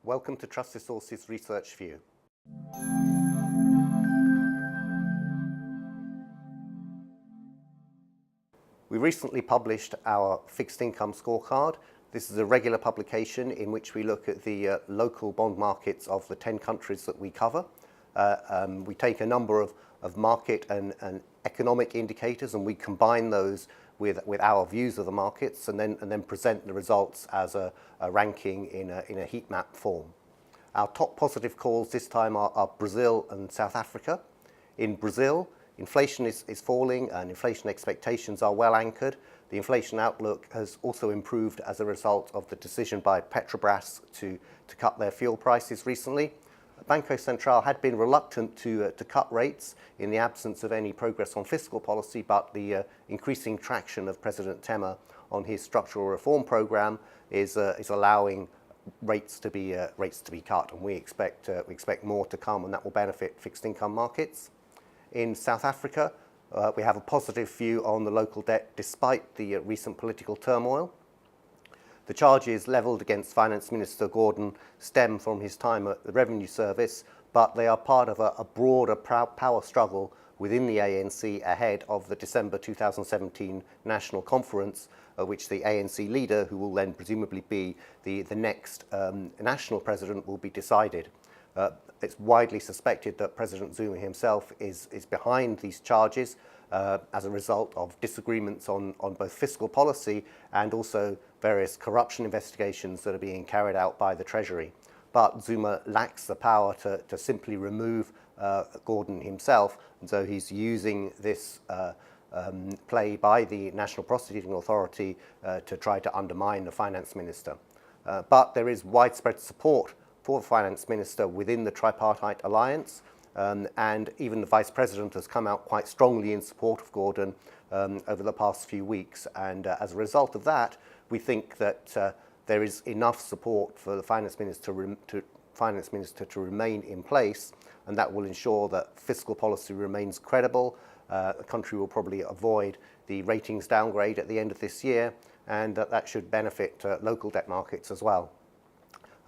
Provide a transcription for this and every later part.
Welcome to Trusted Sources Research View. We recently published our Fixed Income Scorecard. This is a regular publication in which we look at the local bond markets of the 10 countries that we cover. We take a number of market and economic indicators and we combine those with our views of the markets and then present the results as a ranking in a heat map form. Our top positive calls this time are Brazil and South Africa. In Brazil, inflation is falling and inflation expectations are well anchored. The inflation outlook has also improved as a result of the decision by Petrobras to cut their fuel prices recently. Banco Central had been reluctant to cut rates in the absence of any progress on fiscal policy, but the increasing traction of President Temer on his structural reform program is allowing rates to be cut, and we expect more to come, and that will benefit fixed income markets. In South Africa, we have a positive view on the local debt despite the recent political turmoil. The charges levelled against Finance Minister Gordon stem from his time at the Revenue Service, but they are part of a broader power struggle within the ANC ahead of the December 2017 National Conference, which the ANC leader, who will then presumably be the next national president, will be decided. It's widely suspected that President Zuma himself is behind these charges as a result of disagreements on both fiscal policy and also various corruption investigations that are being carried out by the Treasury. But Zuma lacks the power to simply remove Gordon himself, and so he's using this play by the National Prosecuting Authority to try to undermine the Finance Minister. But there is widespread support for the Finance Minister within the tripartite alliance, and even the Vice President has come out quite strongly in support of Gordon over the past few weeks, and as a result of that, we think that there is enough support for the Finance Minister to remain in place, and that will ensure that fiscal policy remains credible. The country will probably avoid the ratings downgrade at the end of this year, and that should benefit local debt markets as well.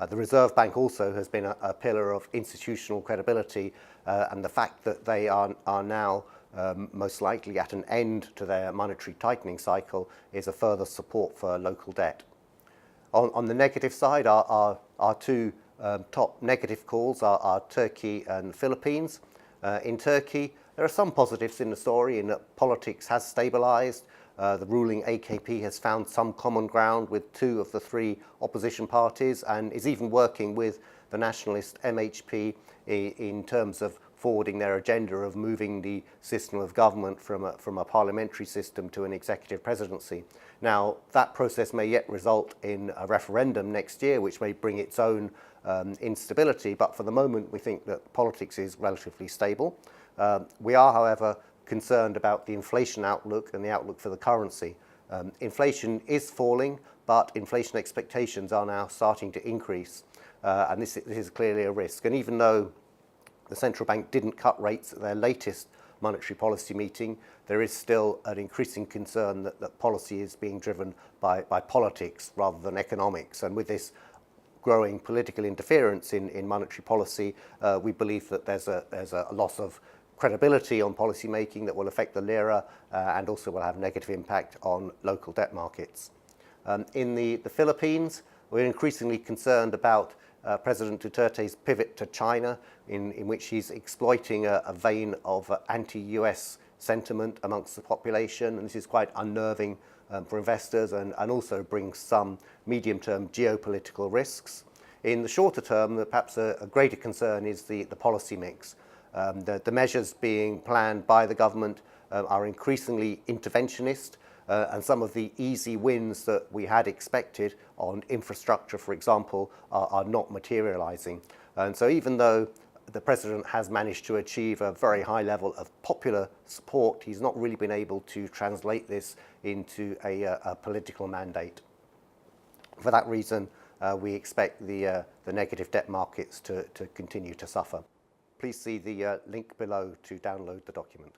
The Reserve Bank also has been a pillar of institutional credibility, and the fact that they are now most likely at an end to their monetary tightening cycle is a further support for local debt. On the negative side, our two top negative calls are Turkey and the Philippines. In Turkey, there are some positives in the story in that politics has stabilized. The ruling AKP has found some common ground with two of the three opposition parties and is even working with the nationalist MHP in terms of forwarding their agenda of moving the system of government from a parliamentary system to an executive presidency. Now, that process may yet result in a referendum next year, which may bring its own instability, but for the moment we think that politics is relatively stable. We are, however, concerned about the inflation outlook and the outlook for the currency. Inflation is falling, but inflation expectations are now starting to increase, and this is clearly a risk. And even though the central bank didn't cut rates at their latest monetary policy meeting, there is still an increasing concern that policy is being driven by politics rather than economics. And with this growing political interference in monetary policy, we believe that there's a loss of credibility on policy making that will affect the Lira and also will have a negative impact on local debt markets. In the Philippines, we're increasingly concerned about President Duterte's pivot to China, in which he's exploiting a vein of anti-US sentiment amongst the population, and this is quite unnerving for investors and also brings some medium-term geopolitical risks. In the shorter term, perhaps a greater concern is the policy mix. The measures being planned by the government are increasingly interventionist, and some of the easy wins that we had expected on infrastructure, for example, are not materializing. And so even though the president has managed to achieve a very high level of popular support, he's not really been able to translate this into a political mandate. For that reason, we expect the negative debt markets to continue to suffer. Please see the link below to download the document.